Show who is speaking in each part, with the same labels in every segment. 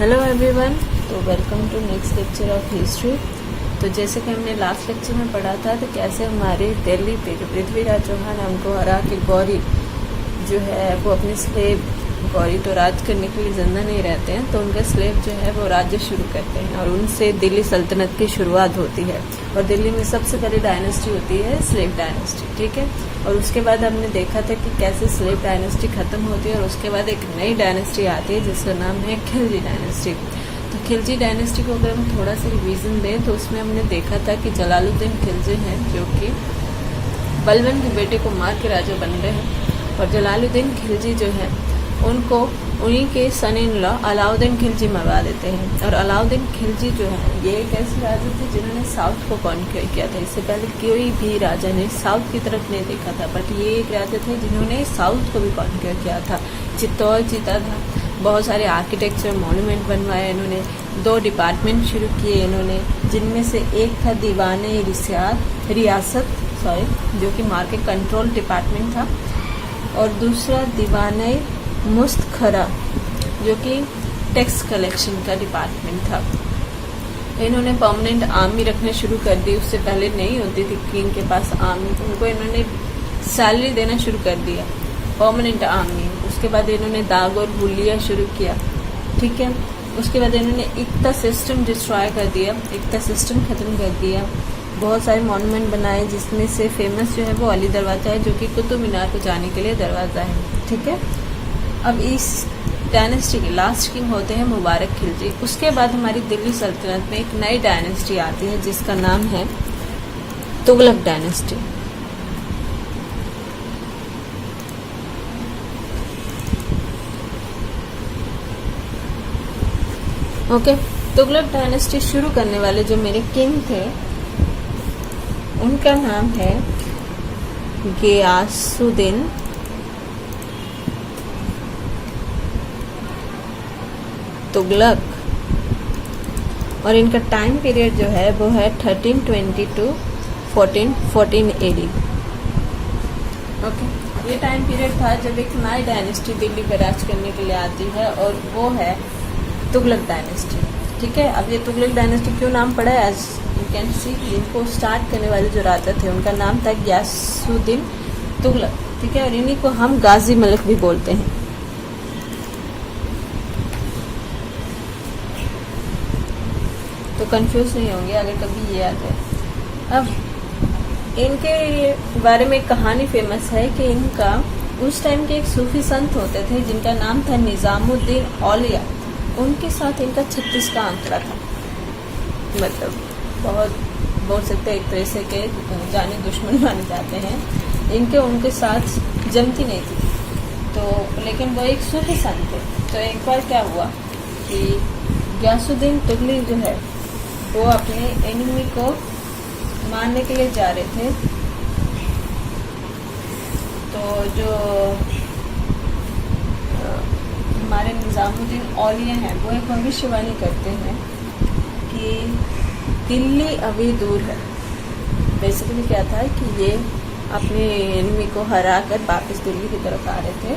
Speaker 1: Hello everyone, तो welcome to next lecture of history. तो जैसे कि हमने लास्ट लेक्चर में पढ़ा था तो कैसे हमारे दिल्ली पे जो पृथ्वीराज चौहान है उनको हरा के गौरी जो है वो अपने स्लेब गौरी तो राज करने के लिए जिंदा नहीं रहते हैं, तो उनका स्लेब जो है वो राज्य शुरू करते हैं और उनसे दिल्ली सल्तनत की शुरुआत होती है। और दिल्ली में सबसे पहली डायनेस्टी होती है स्लेब डायनेस्टी, ठीक है। और उसके बाद हमने देखा था कि कैसे स्लेब डायनेस्टी खत्म होती है और उसके बाद एक नई डायनेस्टी आती है जिसका नाम है खिलजी डायनेस्टी। तो खिलजी डायनेस्टी को अगर हम थोड़ा सा रिवीजन दें तो उसमें हमने देखा था कि जलालुद्दीन खिलजी हैं जो कि बलबन के बेटे को मार के राजा बन रहे हैं, और जलालुद्दीन खिलजी जो है उनको उन्हीं के सन इन लॉ अलाउद्दीन खिलजी मरवा देते हैं। और अलाउद्दीन खिलजी जो है ये एक ऐसे राजा थे जिन्होंने साउथ को कॉन्क्वेयर किया था। इससे पहले कोई भी राजा ने साउथ की तरफ नहीं देखा था, बट ये एक राजा थे जिन्होंने साउथ को भी कॉन्क्वेयर किया था। चित्तौड़ जीता था, बहुत सारे आर्किटेक्चर मॉन्यूमेंट बनवाए इन्होंने, 2 डिपार्टमेंट शुरू किए इन्होंने, जिनमें से एक था दीवाने रियासत जो कि मार्केट कंट्रोल डिपार्टमेंट था, और दूसरा दीवाने मुस्तखरा जो कि टैक्स कलेक्शन का डिपार्टमेंट था। इन्होंने परमानेंट आर्मी रखना शुरू कर दी, उससे पहले नहीं होती थी कि इनके पास आर्मी, उनको इन्होंने सैलरी देना शुरू कर दिया, परमानेंट आर्मी। उसके बाद इन्होंने दाग और हुलिया शुरू किया, ठीक है। उसके बाद इन्होंने इक्ता सिस्टम डिस्ट्रॉय कर दिया, इक्ता सिस्टम खत्म कर दिया। बहुत सारे मॉन्यूमेंट बनाए जिसमें से फेमस जो है वो अली दरवाज़ा है जो कि कुतुब मीनार को जाने के लिए दरवाज़ा है, ठीक है। अब इस डायनेस्टी के लास्ट किंग होते हैं मुबारक खिलजी। उसके बाद हमारी दिल्ली सल्तनत में एक नई डायनेस्टी आती है जिसका नाम है Tughlaq dynasty. Okay, Tughlaq dynasty शुरू करने वाले जो मेरे किंग थे उनका नाम है गियासुद्दीन तुगलक, और इनका टाइम पीरियड जो है वो है 1320 to 1414 AD। ओके, ये टाइम पीरियड था जब एक नई डायनेस्टी दिल्ली पर राज करने के लिए आती है और वो है तुगलक डायनेस्टी, ठीक है। अब ये तुगलक डायनेस्टी क्यों नाम पड़ा है, एज यू कैन सी, इनको स्टार्ट करने वाले जो राजा थे उनका नाम था गियासुद्दीन तुगलक, ठीक है। और इन्हीं को हम गाजी मलिक भी बोलते हैं। तो कंफ्यूज नहीं होंगे अगर कभी ये आ जाए। अब इनके बारे में एक कहानी फेमस है कि इनका उस टाइम के एक सूफी संत होते थे जिनका नाम था निजामुद्दीन औलिया। उनके साथ इनका 36 का आंकड़ा था, मतलब बहुत बोल सकते हैं एक तरह से के जाने दुश्मन माने जाते हैं। इनके उनके साथ जमती नहीं थी, तो लेकिन वो एक सूफी संत थे। तो एक बार क्या हुआ कि गियासुद्दीन तुगलक जो है वो अपने एनिमी को मारने के लिए जा रहे थे। तो जो हमारे निजामुद्दीन औलिया हैं वो एक भविष्यवाणी करते हैं कि दिल्ली अभी दूर है। बेसिकली क्या था कि ये अपने एनिमी को हरा कर वापस दिल्ली की तरफ आ रहे थे।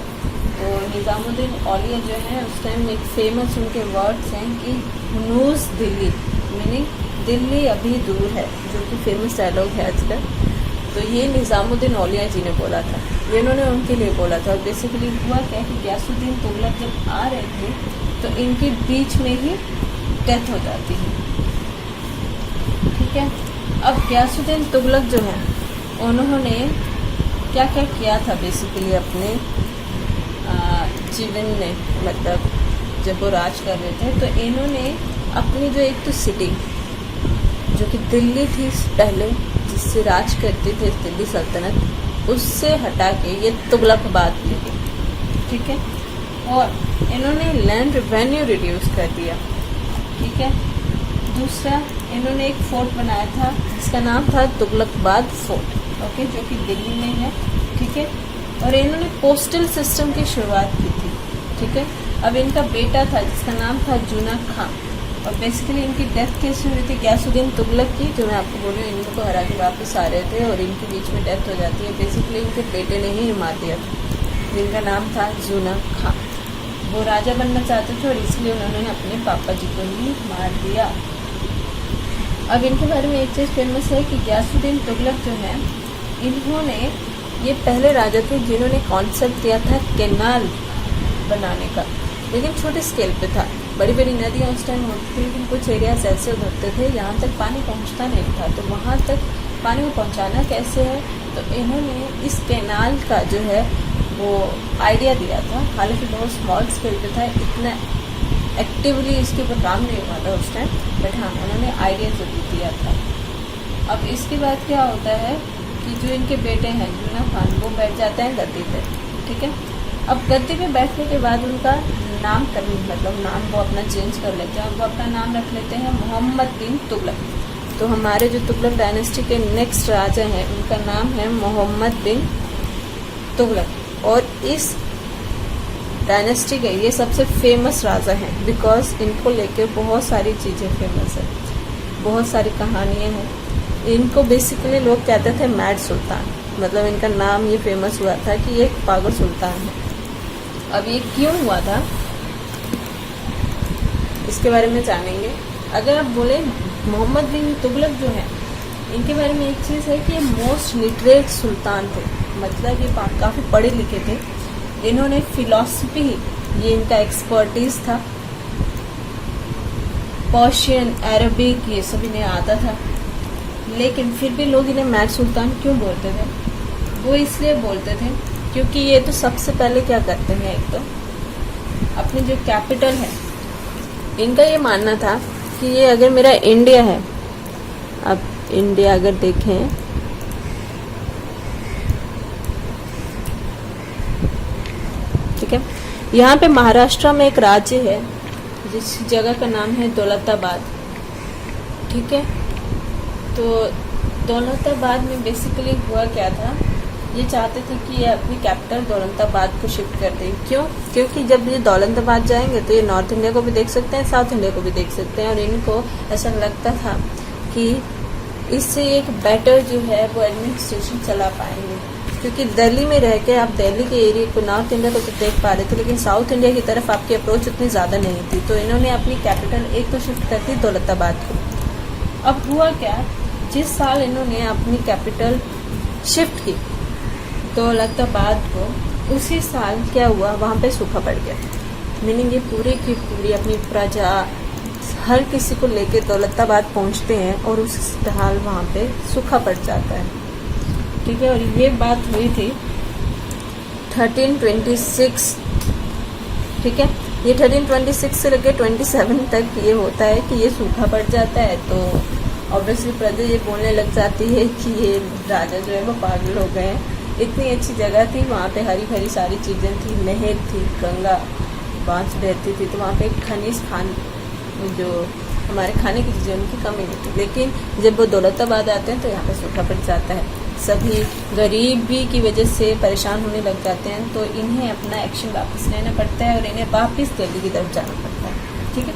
Speaker 1: तो निजामुद्दीन औलिया जो है उस टाइम एक फेमस उनके वर्ड्स हैं कि हुनूस दिल्ली, मीनिंग दिल्ली अभी दूर है, जो कि फेमस डायलॉग है आजकल। तो ये निजामुद्दीन औलिया जी ने बोला था, ये इन्होंने उनके लिए बोला था। और बेसिकली हुआ क्या कि गियासुद्दीन तुगलक जब आ रहे थे तो इनके बीच में ही डेथ हो जाती है, ठीक है। अब गियासुद्दीन तुगलक जो है उन्होंने क्या क्या किया था बेसिकली अपने जीवन में, मतलब जब वो राज कर रहे थे तो इन्होंने अपनी जो एक तो सिटी जो कि दिल्ली थी पहले जिससे राज करते थे दिल्ली सल्तनत, उससे हटा के ये तुगलकाबाद ली, ठीक है। और इन्होंने लैंड रेवेन्यू रिड्यूस कर दिया, ठीक है। दूसरा इन्होंने एक फोर्ट बनाया था जिसका नाम था तुगलकाबाद फोर्ट, ओके, जो कि दिल्ली में है, ठीक है। और इन्होंने पोस्टल सिस्टम की शुरुआत की थी, ठीक है। अब इनका बेटा था जिसका नाम था जूना खां, और बेसिकली इनकी डेथ कैसे हुई थी गियासुद्दीन तुगलक की, जो मैं आपको बोल रही हूँ, इनको हरा के वापस आ रहे थे और इनके बीच में डेथ हो जाती है। बेसिकली इनके बेटे ने ही मार दिया था जिनका नाम था जूना खां। वो राजा बनना चाहते थे और इसलिए उन्होंने अपने पापा जी को ही मार दिया। अब इनके बारे में एक चीज़ फेमस है कि गयासुद्दीन तुगलक जो है, इन्होंने ये पहले राजा थे जिन्होंने कॉन्सेप्ट दिया था कैनाल बनाने का, लेकिन छोटे स्केल पे था। बड़ी बड़ी नदियाँ उस टाइम होती थी, लेकिन कुछ एरियाज ऐसे होते थे जहाँ तक पानी पहुँचता नहीं था, तो वहाँ तक पानी को पहुँचाना कैसे है, तो इन्होंने इस कैनाल का जो है वो आइडिया दिया था। हालांकि बहुत स्मॉल स्केल पे था, इतना एक्टिवली इसके ऊपर काम नहीं हुआ था उस टाइम, बट हाँ उन्होंने आइडिया जरूर दिया था। अब इसके बाद क्या होता है कि जो इनके बेटे हैं यूना खान, वो बैठ जाते हैं गद्दी पे, ठीक है। अब गद्दी पे बैठने के बाद उनका नाम वो अपना चेंज कर लेते हैं और वो अपना नाम रख लेते हैं मोहम्मद बिन तुगलक। तो हमारे जो तुगलक डायनेस्टी के नेक्स्ट राजा हैं उनका नाम है मोहम्मद बिन तुगलक, और इस डायनेस्टी के ये सबसे फेमस राजा हैं बिकॉज इनको लेके बहुत सारी चीज़ें फेमस है, बहुत सारी कहानियाँ हैं। इनको बेसिकली लोग कहते थे मैड सुल्तान, मतलब इनका नाम ये फेमस हुआ था कि ये एक पागल सुल्तान है। अब ये क्यों हुआ था इसके बारे में जानेंगे। अगर आप बोले मोहम्मद बिन तुगलक जो है, इनके बारे में एक चीज़ है कि ये मोस्ट लिटरेट सुल्तान थे, मतलब ये काफ़ी पढ़े लिखे थे। इन्होंने फिलॉसफी, ये इनका एक्सपर्टीज था। पर्शियन, अरबिक, ये सब इन्हें आता था, लेकिन फिर भी लोग इन्हें मैड सुल्तान क्यों बोलते थे? वो इसलिए बोलते थे क्योंकि ये तो सबसे पहले क्या करते हैं, एक तो अपनी जो कैपिटल है, इनका ये मानना था कि ये अगर मेरा इंडिया है, अब इंडिया अगर देखें ठीक है, यहाँ पे महाराष्ट्र में एक राज्य है जिस जगह का नाम है दौलताबाद, ठीक है। तो दौलताबाद में बेसिकली हुआ क्या था, ये चाहते थे कि ये अपनी कैपिटल दौलताबाद को शिफ्ट कर दें। क्यों? क्योंकि जब ये दौलताबाद जाएंगे तो ये नॉर्थ इंडिया को भी देख सकते हैं, साउथ इंडिया को भी देख सकते हैं, और इनको ऐसा लगता था कि इससे एक बेटर जो है वो एडमिनिस्ट्रेशन चला पाएंगे। क्योंकि दिल्ली में रह के आप दिल्ली के एरिया को, नॉर्थ इंडिया को तो देख पा रहे थे, लेकिन साउथ इंडिया की तरफ आपकी अप्रोच उतनी ज़्यादा नहीं थी। तो इन्होंने अपनी कैपिटल एक तो शिफ्ट कर दी दौलताबाद को। अब हुआ क्या, जिस साल इन्होंने अपनी कैपिटल शिफ्ट की दौलताबाद को, उसी साल क्या हुआ, वहाँ पे सूखा पड़ गया। मीनिंग ये पूरी की पूरी अपनी प्रजा, हर किसी को लेके दौलताबाद पहुँचते हैं और उस हाल वहाँ पे सूखा पड़ जाता है, ठीक है। और ये बात हुई थी 1326, ठीक है। ये 1326 से लेकर 27 तक ये होता है कि ये सूखा पड़ जाता है। तो ऑब्वियसली प्रजा ये बोलने लग जाती है कि ये राजा जो है वो पागल हो गए हैं। इतनी अच्छी जगह थी, वहाँ पे हरी भरी सारी चीज़ें थी, नहर थी, गंगा बाँस बहती थी, तो वहाँ पे खनिज जो हमारे खाने की चीज़ें उनकी कमी नहीं थी। लेकिन जब वो दौलताबाद आते हैं तो यहाँ पे सूखा पड़ जाता है, सभी गरीबी की वजह से परेशान होने लग जाते हैं, तो इन्हें अपना एक्शन वापस लेना पड़ता है और इन्हें वापस दिल्ली की तरफ जाना पड़ता है, ठीक है।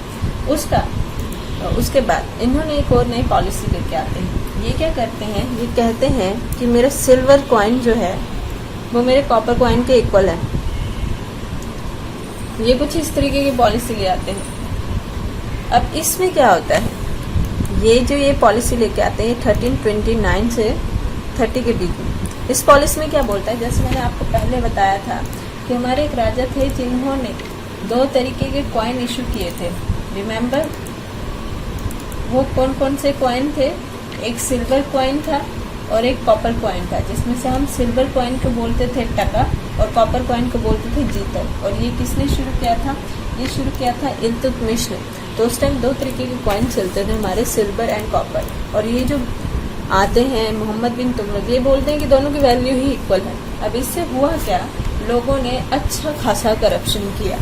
Speaker 1: उसके बाद इन्होंने एक और नई पॉलिसी लेके आते हैं। ये क्या करते हैं, ये कहते हैं कि मेरा सिल्वर कॉइन जो है वो मेरे कॉपर कॉइन के इक्वल है। ये कुछ इस तरीके की पॉलिसी ले आते हैं। अब इसमें क्या होता है, ये पॉलिसी लेके आते हैं 1329 से 30 के बीच में। इस पॉलिसी में क्या बोलता है, जैसे मैंने आपको पहले बताया था कि हमारे एक राजा थे जिन्होंने 2 तरीके के कॉइन इशू किए थे, रिमेम्बर? वो कौन कौन से कॉइन थे? एक सिल्वर कॉइन था और एक कॉपर कॉइन था, जिसमें से हम सिल्वर कॉइन को बोलते थे टका और कॉपर कॉइन को बोलते थे जीतल। और ये किसने शुरू किया था? ये शुरू किया था इल्तुतमिश ने। तो उस टाइम 2 तरीके के कॉइन चलते थे हमारे, सिल्वर एंड कॉपर। और ये जो आते हैं मोहम्मद बिन तुगलक, ये बोलते हैं कि दोनों की वैल्यू ही इक्वल है। अब इससे हुआ क्या, लोगों ने अच्छा खासा करप्शन किया।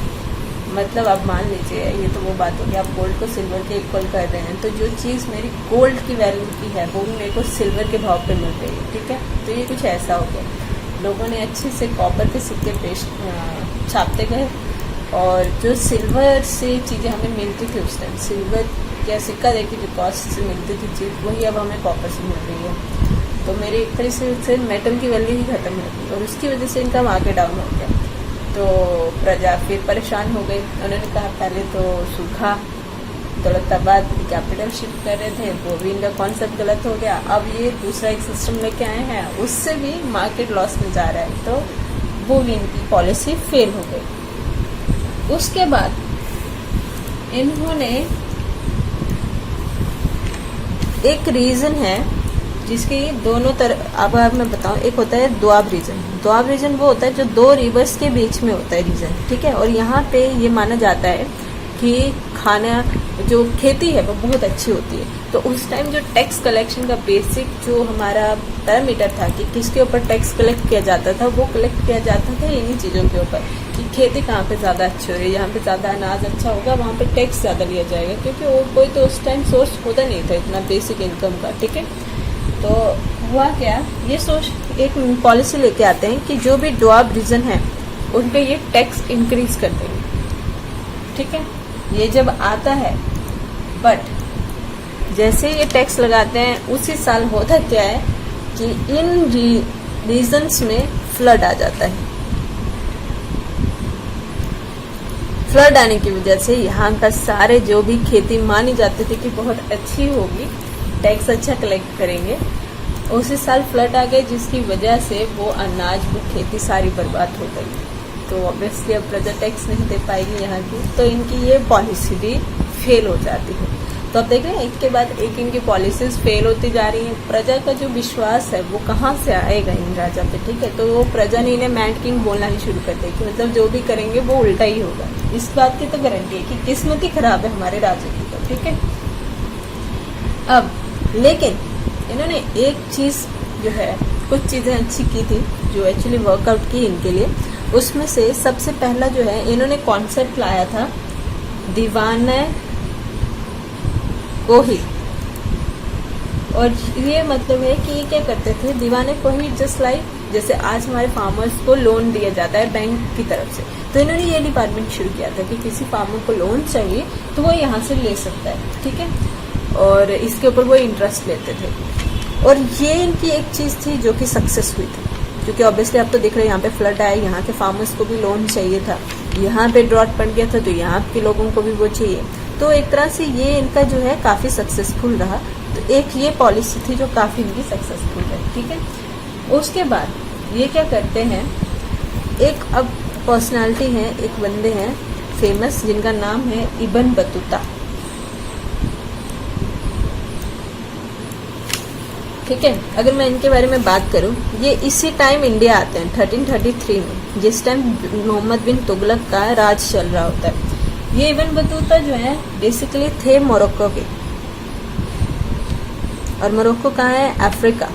Speaker 1: मतलब आप मान लीजिए, ये तो वो बात होगी, आप गोल्ड को सिल्वर के इक्वल कर रहे हैं, तो जो चीज़ मेरी गोल्ड की वैल्यू की है वो मेरे को सिल्वर के भाव पे मिल रही है, ठीक है। तो ये कुछ ऐसा हो गया, लोगों ने अच्छे से कॉपर के सिक्के छापते गए, और जो सिल्वर से चीज़ें हमें मिलती थी उस टाइम, सिल्वर या सिक्का देखी जो कॉस्ट से मिलती थी चीज़, वही अब हमें कॉपर से मिल रही है। तो मेरे एक तरह से मेटल की वैल्यू ही खत्म हो गई और उसकी वजह से इनका मार्केट डाउन हो गया। तो प्रजा फिर परेशान हो गई। उन्होंने कहा पहले तो सूखा, दौलताबाद कैपिटल शिफ्ट कर रहे थे, वो भी इनका कॉन्सेप्ट गलत हो गया। अब ये दूसरा एक सिस्टम लेके आए हैं, उससे भी मार्केट लॉस में जा रहा है, तो वो भी इनकी पॉलिसी फेल हो गई। उसके बाद इन्होंने एक रीजन है जिसके दोनों तरफ, अब मैं बताऊं, एक होता है दोआब रीजन। दोआब रीजन वो होता है जो दो रिवर्स के बीच में होता है रीजन, ठीक है। और यहाँ पे ये माना जाता है कि खाना जो खेती है वो बहुत अच्छी होती है। तो उस टाइम जो टैक्स कलेक्शन का बेसिक जो हमारा पैरामीटर था कि किसके ऊपर टैक्स कलेक्ट किया जाता था, वो कलेक्ट किया जाता था इन्हीं चीज़ों के ऊपर कि खेती कहाँ पे ज़्यादा अच्छी हो रही है, जहाँ पे ज़्यादा अनाज अच्छा होगा वहाँ पे टैक्स ज़्यादा लिया जाएगा, क्योंकि वो कोई तो उस टाइम सोर्स होता नहीं था इतना बेसिक इनकम का, ठीक है। तो हुआ क्या, ये सोच एक पॉलिसी लेके आते हैं कि जो भी दोआब रीजन है उन पे ये टैक्स इंक्रीज कर देंगे, ठीक है। ये जब आता है, बट जैसे ये टैक्स लगाते हैं उसी साल होता क्या है कि इन रीजन्स में फ्लड आ जाता है। फ्लड आने की वजह से यहाँ का सारे जो भी खेती मानी जाती थी कि बहुत अच्छी होगी, टैक्स अच्छा कलेक्ट करेंगे, उसी साल फ्लड आ गए, जिसकी वजह से वो अनाज, वो खेती सारी बर्बाद हो गई। तो ऑब्वियसली अब प्रजा टैक्स नहीं दे पाएगी यहाँ की, तो इनकी ये पॉलिसी भी फेल हो जाती है। तो अब देख रहे हैं एक के बाद एक इनकी पॉलिसीज फेल होती जा रही हैं। प्रजा का जो विश्वास है वो कहाँ से आएगा इन राजा पे, ठीक है। तो वो प्रजा ने इन्हें मैड किंग बोलना ही शुरू कर दिया कि मतलब जो भी करेंगे वो उल्टा ही होगा। इस बात की तो गारंटी है कि किस्मत ही खराब है हमारे राजा की, तो ठीक है। अब लेकिन इन्होंने एक चीज जो है, कुछ चीजें अच्छी की थी जो एक्चुअली वर्कआउट की इनके लिए। उसमें से सबसे पहला जो है, इन्होंने कॉन्सेप्ट लाया था दीवाने कोही। और ये मतलब है कि ये क्या करते थे, दीवाने कोही जस्ट लाइक जैसे आज हमारे फार्मर्स को लोन दिया जाता है बैंक की तरफ से, तो इन्होंने ये डिपार्टमेंट शुरू किया था कि किसी फार्मर को लोन चाहिए तो वो यहाँ से ले सकता है, ठीक है। और इसके ऊपर वो इंटरेस्ट लेते थे। और ये इनकी एक चीज थी जो कि सक्सेस हुई थी, क्योंकि ऑब्वियसली आप तो देख रहे हैं यहाँ पे फ्लड आया, यहाँ के फार्मर्स को भी लोन चाहिए था, यहाँ पे ड्रॉट पड़ गया था तो यहाँ के लोगों को भी वो चाहिए। तो एक तरह से ये इनका जो है काफी सक्सेसफुल रहा। तो एक ये पॉलिसी थी जो काफी इनकी सक्सेसफुल रही, ठीक है। उसके बाद ये क्या करते हैं, एक अब पर्सनालिटी है, एक बंदे हैं फेमस जिनका नाम है इब्न बतूता, ठीक है। अगर मैं इनके बारे में बात करूं, ये इसी टाइम इंडिया आते हैं 1333 में, जिस टाइम मोहम्मद बिन तुगलक का राज चल रहा होता है। ये इब्न बतूता जो है बेसिकली थे मोरक्को के, और मोरक्को कहाँ है, अफ्रीका।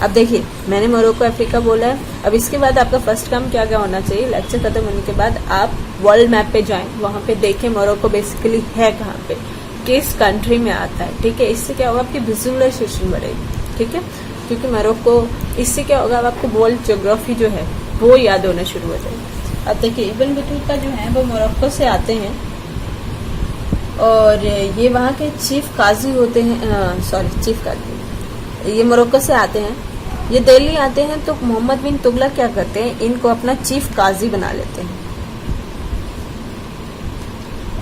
Speaker 1: अब देखिए मैंने मोरक्को अफ्रीका बोला है। अब इसके बाद आपका फर्स्ट काम क्या क्या होना चाहिए, लेक्चर खत्म होने के बाद आप वर्ल्ड मैप पे जाएं, वहां पे देखें मोरक्को बेसिकली है कहाँ पे, किस कंट्री में आता है, ठीक है। इससे क्या होगा, आपकी विजुअलाइजेशन बढ़ेगी, ठीक है। क्योंकि मोरक्को, इससे क्या होगा, आपको वर्ल्ड ज्योग्राफी जो है वो याद होना शुरू हो जाएगी। अब देखिए इब्न बतूता जो है वो मोरक्को से आते हैं, और ये वहाँ के चीफ काजी होते हैं, चीफ काजी, ये मोरक्को से आते हैं, ये दिल्ली आते हैं। तो मोहम्मद बिन तुगलक क्या करते हैं, इनको अपना चीफ काजी बना लेते हैं,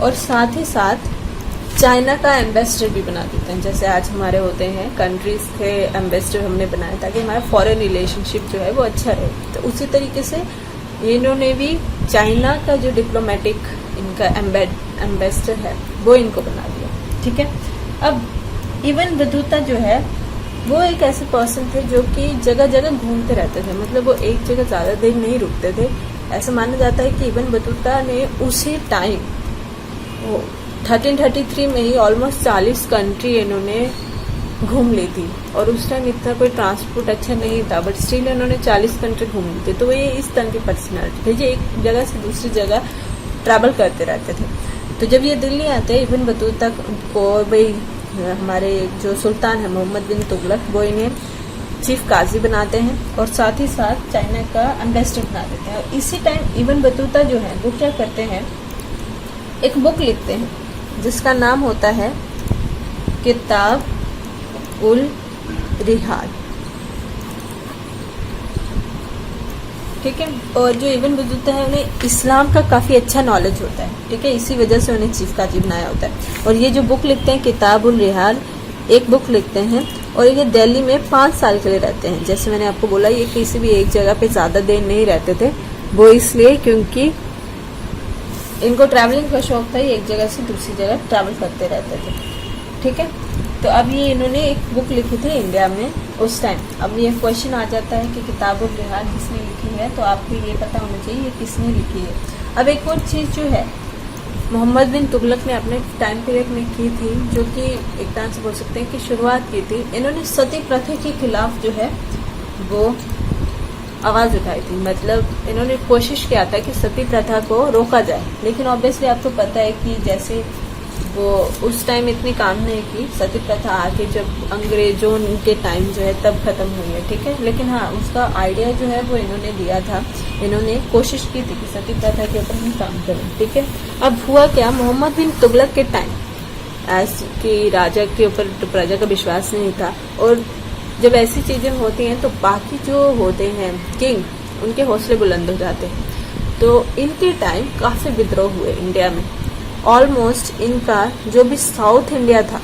Speaker 1: और साथ ही साथ चाइना का एम्बेसडर भी बना देते हैं। जैसे आज हमारे होते हैं कंट्रीज के एम्बेसडर हमने बनाया ताकि हमारा फॉरेन रिलेशनशिप जो है वो अच्छा रहे। तो उसी तरीके से इन्होंने भी चाइना का जो डिप्लोमेटिक इनका एम्बेसडर है वो इनको बना दिया, ठीक है। अब इब्न बतूता जो है वो एक ऐसे पर्सन थे जो कि जगह जगह घूमते रहते थे, मतलब वो एक जगह ज्यादा देर नहीं रुकते थे। ऐसा माना जाता है कि इब्न बतूता ने उसी टाइम 1333 में ही ऑलमोस्ट 40 कंट्री इन्होंने घूम ली थी, और उस टाइम इतना कोई ट्रांसपोर्ट अच्छा नहीं था, बट स्टिल इन्होंने 40 कंट्री घूम ली थी। तो ये इस तरह की पर्सनैलिटी थे जो एक जगह से दूसरी जगह ट्रैवल करते रहते थे। तो जब ये दिल्ली आते हैं, इब्न बतूता को भाई हमारे जो सुल्तान है मोहम्मद बिन तुगलक, वो इन्हें चीफ काजी बनाते हैं और साथ ही साथ चाइना का एम्बेसडर बना देते हैं। और इसी टाइम इब्न बतूता जो है वो क्या करते हैं, एक बुक लिखते हैं जिसका नाम होता है किताब उल रिहाल। ठीक है। और जो इब्न बतूता है उन्हें इस्लाम का काफ़ी अच्छा नॉलेज होता है, ठीक है, इसी वजह से उन्हें चीफ काजी बनाया होता है। और ये जो बुक लिखते हैं किताबुल रिहाल, एक बुक लिखते हैं और ये दिल्ली में 5 साल के लिए रहते हैं। जैसे मैंने आपको बोला ये किसी भी एक जगह पे ज़्यादा देर नहीं रहते थे, वो इसलिए क्योंकि इनको ट्रैवलिंग का शौक था, ये एक जगह से दूसरी जगह ट्रैवल करते रहते थे, ठीक है। तो अब ये इन्होंने एक बुक लिखी थी इंडिया में उस टाइम। अब ये क्वेश्चन आ जाता है कि किताबुल रिहाल किसने लिखी है, तो आपको ये पता होना चाहिए ये किसने लिखी है। अब एक और चीज़ जो है मोहम्मद बिन तुगलक ने अपने टाइम पीरियड में की थी, जो कि एक तरह से बोल सकते हैं कि शुरुआत की थी। इन्होंने सती प्रथा के खिलाफ जो है वो आवाज़ उठाई थी, मतलब इन्होंने कोशिश किया था कि सती प्रथा को रोका जाए। लेकिन ऑब्वियसली आपको पता है कि जैसे वो उस टाइम इतनी काम नहीं की, सती प्रथा आके जब अंग्रेजों के टाइम जो है तब खत्म हुई है, ठीक है। लेकिन हाँ, उसका आइडिया जो है वो इन्होंने दिया था, इन्होंने कोशिश की थी कि सती प्रथा के ऊपर हम काम करें, ठीक है। अब हुआ क्या, मोहम्मद बिन तुगलक के टाइम एज कि राजा के ऊपर तो प्रजा का विश्वास नहीं था, और जब ऐसी चीजें होती हैं तो बाकी जो होते हैं किंग, उनके हौसले बुलंद हो जाते हैं। तो इनके टाइम काफी विद्रोह हुए इंडिया में। ऑलमोस्ट इनका जो भी साउथ इंडिया था,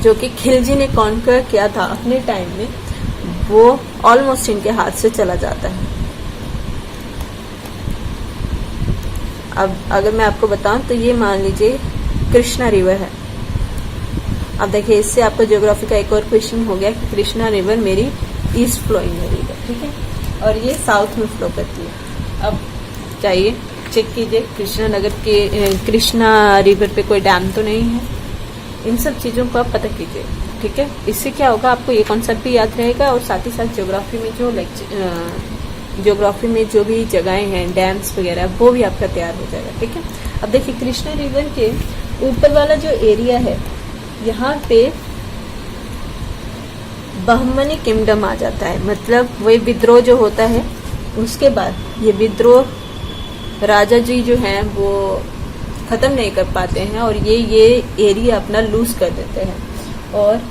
Speaker 1: जो कि खिलजी ने कॉन्कर किया था अपने टाइम में, वो ऑलमोस्ट इनके हाथ से चला जाता है। अब अगर मैं आपको बताऊं तो ये मान लीजिए कृष्णा रिवर है। अब देखिए इससे आपको ज्योग्राफी का एक और क्वेश्चन हो गया कि कृष्णा रिवर मेरी ईस्ट फ्लोइंग है रिवर, ठीक है, और ये साउथ में फ्लो करती है। अब चाहिए चेक कीजिए कृष्णा रिवर पे कोई डैम तो नहीं है, इन सब चीज़ों को आप पता कीजिए, ठीक है। इससे क्या होगा, आपको ये कॉन्सेप्ट भी याद रहेगा और साथ ही साथ ज्योग्राफी में जो भी जगहें हैं डैम्स वगैरह वो भी आपका तैयार हो जाएगा, ठीक है। अब देखिए कृष्णा रिवर के ऊपर वाला जो एरिया है, यहाँ पे बहमनी किंगडम आ जाता है, मतलब वही विद्रोह जो होता है उसके बाद ये विद्रोह राजा जी जो हैं वो ख़त्म नहीं कर पाते हैं और ये एरिया अपना लूज कर देते हैं, और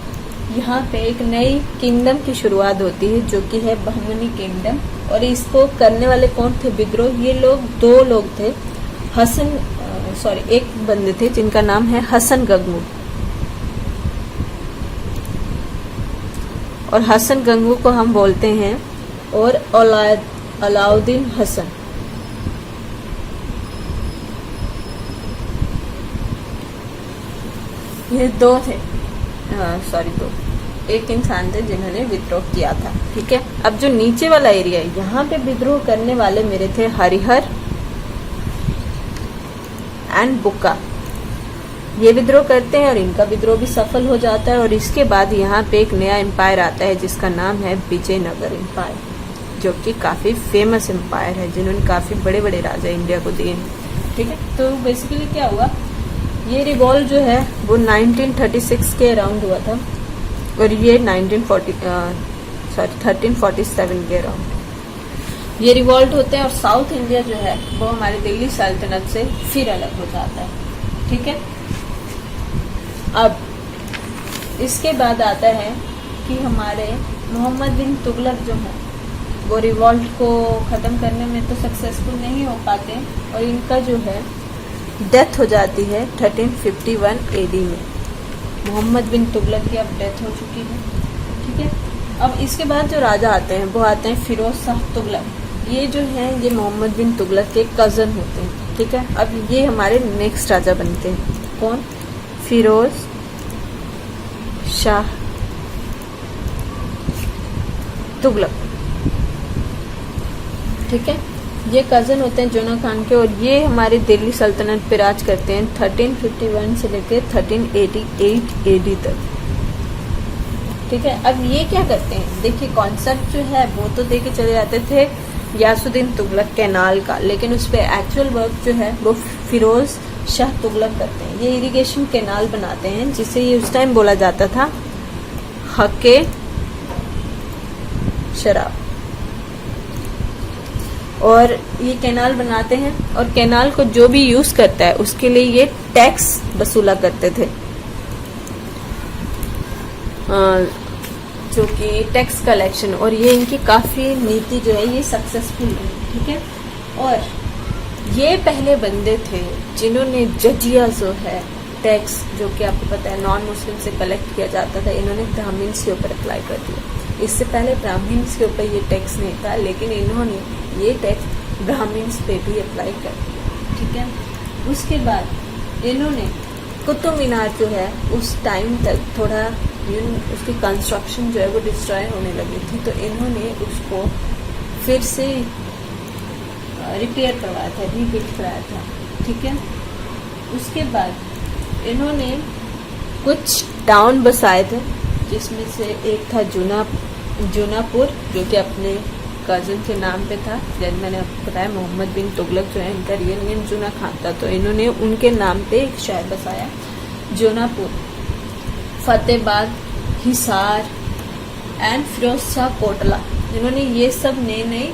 Speaker 1: यहाँ पे एक नई किंगडम की शुरुआत होती है जो कि है बहमनी किंगडम। और इसको करने वाले कौन थे विद्रोह, ये लोग 2 लोग थे, एक बंदे थे जिनका नाम है हसन गंगू, और हसन गंगू को हम बोलते हैं, और अलाउद्दीन हसन। ये 2 थे, एक इंसान थे जिन्होंने विद्रोह किया था, ठीक है। अब जो नीचे वाला एरिया है, यहाँ पे विद्रोह करने वाले मेरे थे हरिहर एंड बुक्का। ये विद्रोह करते हैं और इनका विद्रोह भी सफल हो जाता है, और इसके बाद यहाँ पे एक नया एम्पायर आता है जिसका नाम है विजयनगर एम्पायर, जो कि काफ़ी फेमस एम्पायर है, जिन्होंने काफ़ी बड़े बड़े राजा इंडिया को दिए हैं, ठीक है। तो बेसिकली क्या हुआ, ये रिवॉल्ट जो है वो 1936 के अराउंड हुआ था, और ये 1347 के अराउंड ये रिवॉल्ट होते हैं, और साउथ इंडिया जो है वो हमारे दिल्ली सल्तनत से फिर अलग हो जाता है, ठीक है। अब इसके बाद आता है कि हमारे मोहम्मद बिन तुगलक जो है वो रिवॉल्ट को ख़त्म करने में तो सक्सेसफुल नहीं हो पाते, और इनका जो है डेथ हो जाती है 1351 एडी में। मोहम्मद बिन तुगलक की अब डेथ हो चुकी है, ठीक है। अब इसके बाद जो राजा आते हैं वो आते हैं फिरोज शाह तुगलक। ये जो हैं ये मोहम्मद बिन तुगलक के कज़न होते हैं, ठीक है। अब ये हमारे नेक्स्ट राजा बनते हैं, कौन, फिरोज शाह तुगलक, ठीक है। ये कज़न होते हैं जोना खान के, और ये हमारी दिल्ली सल्तनत पे राज करते हैं 1351 से लेकर 1388 एडी तक, ठीक है। अब ये क्या करते हैं, देखिए कॉन्सेप्ट जो है वो तो देके चले जाते थे यासुद्दीन तुगलक कैनाल का, लेकिन उस पर एक्चुअल वर्क जो है वो फिरोज शाह तुगलक करते हैं। ये इरिगेशन कैनाल बनाते हैं, जिसे ये उस टाइम बोला जाता था हके शराब, और ये कैनाल बनाते हैं, और कैनाल को जो भी यूज करता है उसके लिए ये टैक्स वसूला करते थे। जो कि टैक्स कलेक्शन, और ये इनकी काफ़ी नीति जो है ये सक्सेसफुल रही, ठीक है। और ये पहले बंदे थे जिन्होंने जजिया जो है टैक्स, जो कि आपको पता है नॉन मुस्लिम से कलेक्ट किया जाता था, इन्होंने ब्राह्मण्स के ऊपर अप्लाई कर दिया। इससे पहले ब्राह्मण्स के ऊपर ये टैक्स नहीं था, लेकिन इन्होंने ये टैक्स ब्राह्मण्स पे भी अप्लाई कर दिया, ठीक है। उसके बाद इन्होंने कुतुब मीनार जो है उस टाइम तक थोड़ा उसकी कंस्ट्रक्शन जो है वो डिस्ट्रॉय होने लगी थी, तो इन्होंने उसको फिर से रिपेयर करवाया था, रीबिल्ड कराया था, ठीक है। उसके बाद इन्होंने कुछ टाउन बसाए थे, जिसमें से एक था जूनापुर, जो कि अपने कज़न के नाम पे था। जैसे मैंने आपको बताया मोहम्मद बिन तुगलक जो है इनका रियल नेम जूना खान था, तो इन्होंने उनके नाम पे एक शहर बसाया जूनापुर। फतेहबाद, हिसार एंड फिरोज शाह कोटला, इन्होंने ये सब नए नए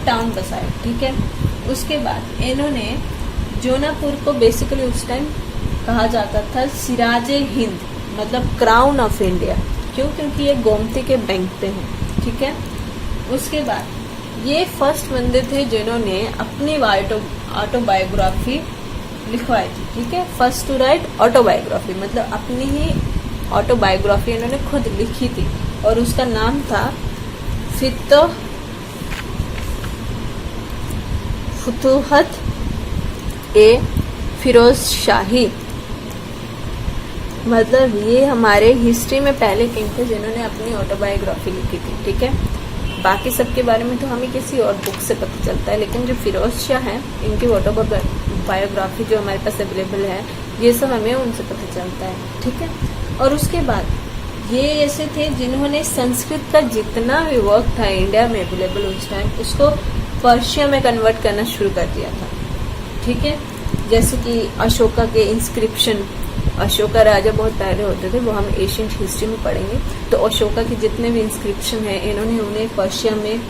Speaker 1: टाउन बसाए, ठीक है। उसके बाद इन्होंने जूनापुर को बेसिकली उस टाइम कहा जाता था सिराजे हिंद, मतलब क्राउन ऑफ इंडिया, क्यों? क्योंकि ये गोमती के बैंक पे हैं, ठीक है। उसके बाद ये फर्स्ट बंदे थे जिन्होंने अपनी ऑटोबायोग्राफी लिखवाई थी, ठीक है। फर्स्ट टू राइट ऑटोबायोग्राफी, मतलब अपनी ही ऑटोबायोग्राफी इन्होंने खुद लिखी थी, और उसका नाम था फुतूहत ए फिरोज शाही। मतलब ये हमारे हिस्ट्री में पहले किंग थे जिन्होंने अपनी ऑटोबायोग्राफी लिखी थी, ठीक है। बाकी सबके बारे में तो हमें किसी और बुक से पता चलता है, लेकिन जो फिरोज शाह हैं इनकी ऑटोबायोग्राफी जो हमारे पास अवेलेबल है, ये सब हमें उनसे पता चलता है, ठीक है। और उसके बाद ये ऐसे थे जिन्होंने संस्कृत का जितना भी वर्क था इंडिया में अवेलेबल उस टाइम, उसको पर्शिया में कन्वर्ट करना शुरू कर दिया था, ठीक है। जैसे कि अशोका के इंस्क्रिप्शन, अशोका राजा बहुत पहले होते थे, वो हम एशियंट हिस्ट्री में पढ़ेंगे। तो अशोका के जितने भी इंस्क्रिप्शन हैं इन्होंने उन्हें पर्शिया में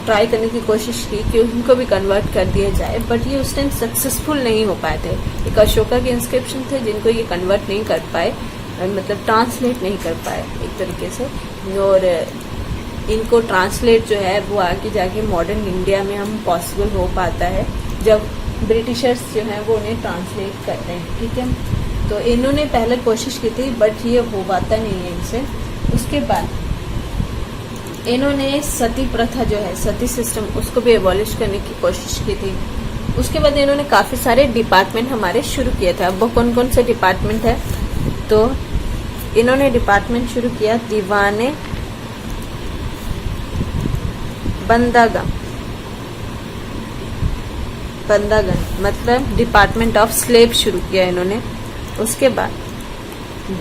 Speaker 1: ट्राई करने की कोशिश की कि उनको भी कन्वर्ट कर दिया जाए, बट ये उस टाइम सक्सेसफुल नहीं हो पाए थे। एक अशोका के इंस्क्रिप्शन थे जिनको ये कन्वर्ट नहीं कर पाए, मतलब ट्रांसलेट नहीं कर पाए एक तरीके से, और इनको ट्रांसलेट जो है वो आगे जाके मॉडर्न इंडिया में हम पॉसिबल हो पाता है जब ब्रिटिशर्स जो हैं वो उन्हें ट्रांसलेट करते हैं, ठीक है। तो इन्होंने पहले कोशिश की थी, बट ये हो पाता नहीं है इनसे। उसके बाद इन्होंने सती प्रथा जो है, सती सिस्टम, उसको भी एबॉलिश करने की कोशिश की थी। उसके बाद इन्होंने काफ़ी सारे डिपार्टमेंट हमारे शुरू किए थे। अब वो कौन कौन से डिपार्टमेंट है, तो इन्होंने डिपार्टमेंट शुरू किया दीवाने बंदागन, मतलब डिपार्टमेंट ऑफ स्लेव शुरू किया इन्होंने। उसके बाद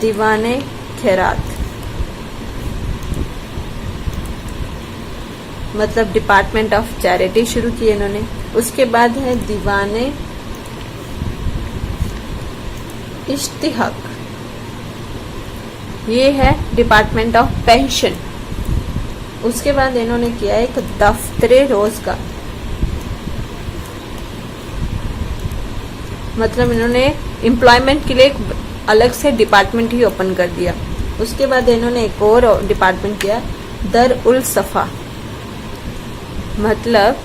Speaker 1: दीवाने खैरात, मतलब डिपार्टमेंट ऑफ चैरिटी शुरू किए इन्होंने। उसके बाद है दीवाने इश्तिहाक, ये है डिपार्टमेंट ऑफ पेंशन। उसके बाद इन्होंने किया एक दफ्तरे रोजगार, मतलब इन्होंने एम्प्लॉयमेंट के लिए एक अलग से डिपार्टमेंट ही ओपन कर दिया। उसके बाद इन्होंने एक और डिपार्टमेंट किया दर उल सफ़ा, मतलब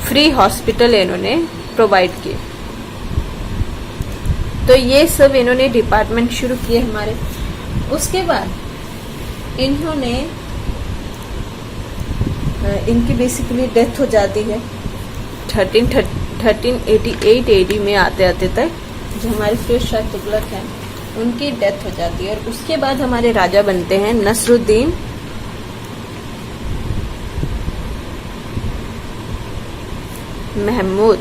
Speaker 1: फ्री हॉस्पिटल इन्होंने प्रोवाइड किए। तो ये सब इन्होंने डिपार्टमेंट शुरू किए हमारे। उसके बाद इन्होंने इनकी बेसिकली डेथ हो जाती है 1388 एडी में आते आते तक, जो हमारे फिरोज शाह तुगलक हैं उनकी डेथ हो जाती है। और उसके बाद हमारे राजा बनते हैं नसरुद्दीन महमूद,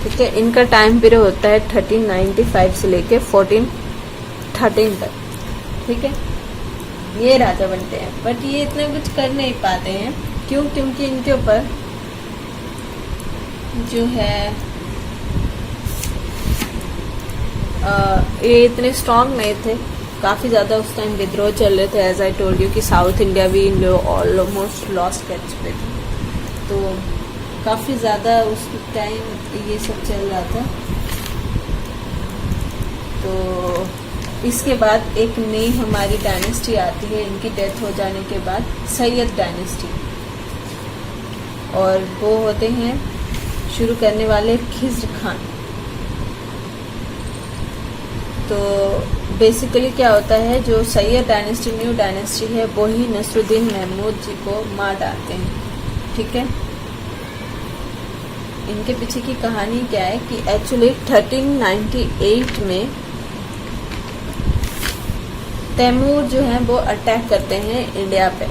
Speaker 1: ठीक है। इनका टाइम पीरियड होता है 1395 से लेके 1413 तक, ठीक है। ये राजा बनते हैं, बट ये इतना कुछ कर नहीं पाते हैं, क्यों? क्योंकि इनके ऊपर जो है ये इतने स्ट्रांग नहीं थे, काफ़ी ज़्यादा उस टाइम विद्रोह चल रहे थे। एज आई टोल्ड यू कि साउथ इंडिया भी ऑलमोस्ट लॉस्ट कैच पे थे, तो काफ़ी ज़्यादा उस टाइम ये सब चल रहा था। तो इसके बाद एक नई हमारी डायनेस्टी आती है इनकी डेथ हो जाने के बाद, सैयद डायनेस्टी, और वो होते हैं शुरू करने वाले खिज्र खान। तो बेसिकली क्या होता है, जो सैयद डायनेस्टी न्यू डायनेस्टी है वो ही नसरुद्दीन महमूद जी को मार डालते हैं। ठीक है, इनके पीछे की कहानी क्या है कि एक्चुअली 1398 में तैमूर जो है वो अटैक करते हैं इंडिया पे,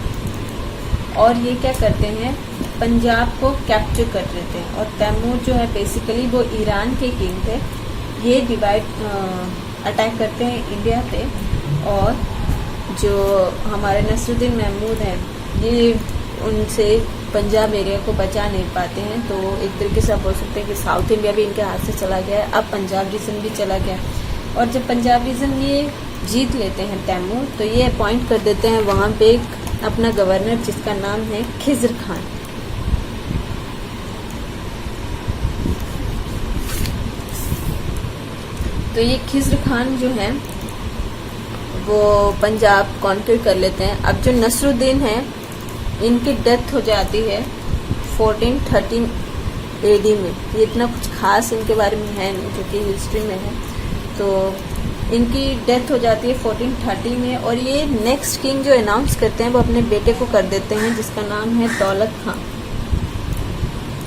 Speaker 1: और ये क्या करते हैं, पंजाब को कैप्चर कर लेते हैं। और तैमूर जो है बेसिकली वो ईरान के किंग थे। ये अटैक करते हैं इंडिया पे, और जो हमारे नसरुद्दीन महमूद हैं ये उनसे पंजाब एरिया को बचा नहीं पाते हैं। तो एक तरीके से आप बोल सकते हैं कि साउथ इंडिया भी इनके हाथ से चला गया है, अब पंजाब रीजन भी चला गया। और जब पंजाब रीजन ये जीत लेते हैं तैमूर, तो ये अपॉइंट कर देते हैं वहाँ पे एक अपना गवर्नर जिसका नाम है खिज्र खान। तो ये खिज्र खान जो है वो पंजाब कॉन्कर कर लेते हैं। अब जो नसरुद्दीन है इनकी डेथ हो जाती है 1413 AD में। ये इतना कुछ खास इनके बारे में है नहीं जो कि हिस्ट्री में है। तो इनकी डेथ हो जाती है 1430 में, और ये नेक्स्ट किंग जो अनाउंस करते हैं वो अपने बेटे को कर देते हैं जिसका नाम है दौलत खान,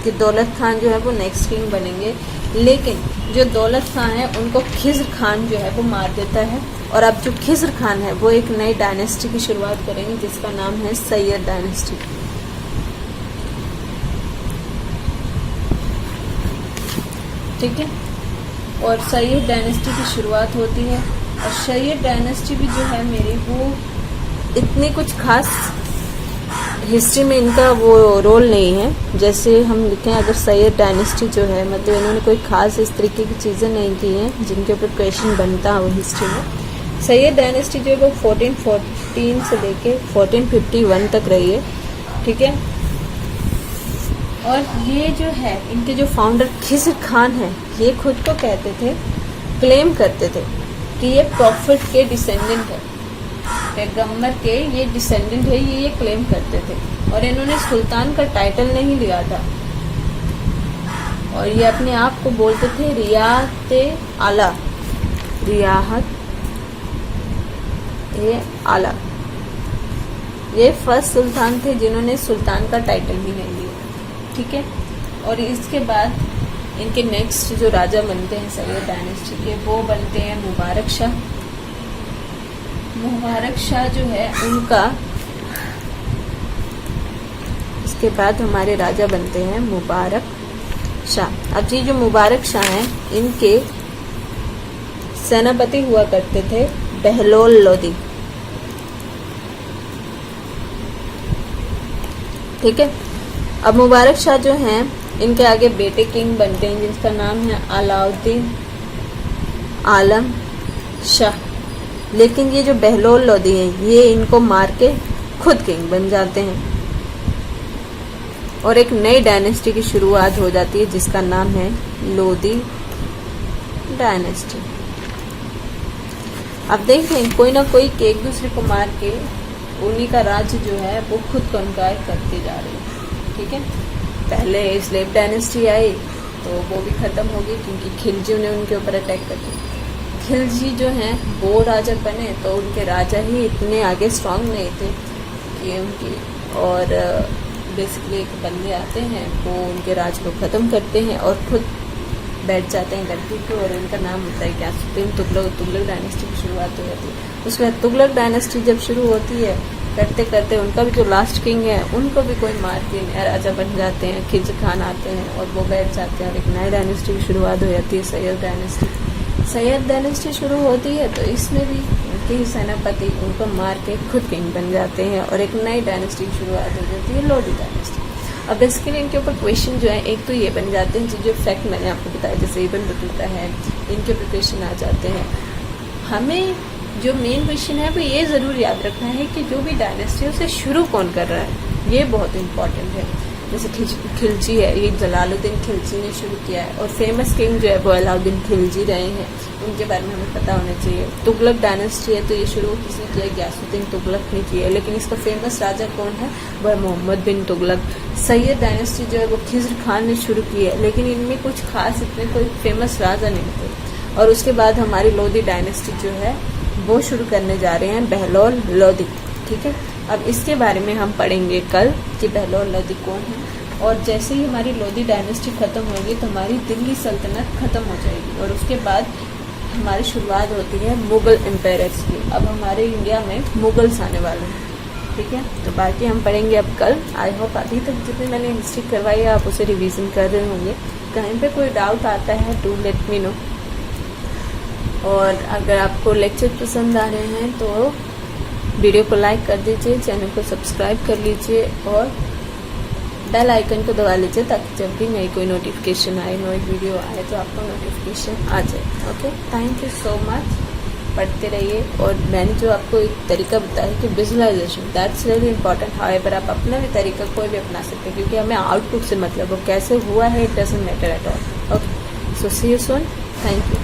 Speaker 1: कि दौलत खान जो है वो नेक्स्ट किंग बनेंगे। लेकिन जो दौलत खान है उनको खिज्र खान जो है वो मार देता है, और अब जो खिज्र खान है वो एक नई डायनेस्टी की शुरुआत करेंगे जिसका नाम है सैयद डायनेस्टी। ठीक है, और सैयद डायनेस्टी की शुरुआत होती है। और सैयद डायनेस्टी भी जो है मेरी वो इतनी कुछ खास हिस्ट्री में इनका वो रोल नहीं है। जैसे हम लिखें अगर सैयद डायनेस्टी जो है मतलब इन्होंने कोई खास इस तरीके की चीज़ें नहीं की हैं जिनके ऊपर क्वेश्चन बनता है वो हिस्ट्री में। सैयद डायनेस्टी जो है वो 1414 से लेके 1451 तक रही है। ठीक है, और ये जो है इनके जो फाउंडर खिज्र खान है ये खुद को कहते थे, क्लेम करते थे कि ये प्रॉफिट के डिसेंडेंट है, पैगंबर के ये डिसेंडेंट है, ये क्लेम करते थे। और इन्होंने सुल्तान का टाइटल नहीं लिया था, और ये अपने आप को बोलते थे रियात आला, रियाहत ए आला। ये फर्स्ट सुल्तान थे जिन्होंने सुल्तान का टाइटल भी नहीं लिया। ठीक है, और इसके बाद इनके नेक्स्ट जो राजा बनते हैं सैयद डायनेस्टी के वो बनते हैं मुबारक शाह। मुबारक शाह जो है उनका इसके बाद हमारे राजा बनते हैं मुबारक शाह। अब ये जो मुबारक शाह हैं इनके सेनापति हुआ करते थे बहलोल लोदी। ठीक है, अब मुबारक शाह जो हैं इनके आगे बेटे किंग बनते हैं जिसका नाम है अलाउद्दीन आलम शाह। लेकिन ये जो बहलोल लोदी हैं ये इनको मार के खुद किंग बन जाते हैं, और एक नई डायनेस्टी की शुरुआत हो जाती है जिसका नाम है लोदी डायनेस्टी। अब देख रहे हैं कोई ना कोई के एक दूसरे को मार के उन्हीं का राज्य जो है वो खुद कंकायर करते जा रहे हैं। ठीक है, पहले स्लेव डायनेस्टी आई तो वो भी खत्म हो गई क्योंकि खिलजी ने उनके ऊपर अटैक कर दिया। खिलजी जो हैं वो राजा बने तो उनके राजा ही इतने आगे स्ट्रांग नहीं थे कि उनकी, और बेसिकली एक बंदे आते हैं वो उनके राज को ख़त्म करते हैं और खुद बैठ जाते हैं गद्दी पे, और उनका नाम होता है ग्यासुद्दीन तुगलक। तुगलक डायनेस्टी की शुरुआत हो जाती है। उसके बाद तुगलक डायनेस्टी जब शुरू होती है करते करते उनका भी जो लास्ट किंग है उनको भी कोई मार के नया राजा बन जाते हैं, खिज्र खान आते हैं और वो बैठ जाते हैं, और एक नई डायनेस्टी की शुरुआत हो जाती है सैयद डायनेस्टी। सैयद डायनेस्टी शुरू होती है तो इसमें भी उनके सेनापति उनको मार के खुद किंग बन जाते हैं, और एक नई डायनेस्टी की शुरुआत हो जाती है लोधी डायनेस्टी। अब बेसिकली इनके ऊपर क्वेश्चन जो है एक तो ये बन जाते हैं जो फैक्ट मैंने आपको बताया जैसे इब्न बतूता है, इनके ऊपर क्वेश्चन आ जाते हैं। हमें जो मेन क्वेश्चन है वो ये ज़रूर याद रखना है कि जो भी डायनेस्टी है उसे शुरू कौन कर रहा है, ये बहुत इम्पॉर्टेंट है। जैसे खिलजी है, ये जलालुद्दीन खिलजी ने शुरू किया है। और फेमस किंग जो है वो अलाउद्दीन खिलजी रहे हैं, उनके बारे में हमें पता होना चाहिए। तुगलक डायनेस्टी है तो ये शुरू किसने किया, गयासुद्दीन तुगलक ने किया है, लेकिन इसका फेमस राजा कौन है, वो है मोहम्मद बिन तुगलक। सैयद डायनेस्टी जो है वो खिज़्र खान ने शुरू की है, लेकिन इनमें कुछ खास इतने कोई फेमस राजा नहीं थे। और उसके बाद हमारी लोधी डायनेस्टी जो है वो शुरू करने जा रहे हैं, बहलोल लोधी। ठीक है, अब इसके बारे में हम पढ़ेंगे कल कि बहलोल लोधी कौन है। और जैसे ही हमारी लोधी डायनेस्टी ख़त्म होगी तो हमारी दिल्ली सल्तनत ख़त्म हो जाएगी, और उसके बाद हमारी शुरुआत होती है मुग़ल एम्पायर्स की। अब हमारे इंडिया में मुग़ल्स आने वाले हैं। ठीक है, तो बाकी हम पढ़ेंगे अब कल। आई होप अभी तक जितनी मैंने हिस्ट्री करवाई है आप उसे रिवीजन कर रहे होंगे। कहीं पे कोई डाउट आता है टू लेट मी नो। और अगर आपको लेक्चर पसंद आ रहे हैं तो वीडियो को लाइक कर दीजिए, चैनल को सब्सक्राइब कर लीजिए और बेल आइकन को दबा लीजिए, ताकि जब भी नई कोई नोटिफिकेशन आए, नई वीडियो आए तो आपको नोटिफिकेशन आ जाए। Okay, thank you so much. पढ़ते रहिए। और मैंने जो आपको एक तरीका बताया कि visualisation, that's really important. However आप अपना भी तरीका कोई भी अपना सकते हैं, क्योंकि हमें आउटपुट से मतलब वो कैसे हुआ है, it doesn't matter at all. Okay, so see you soon. Thank you.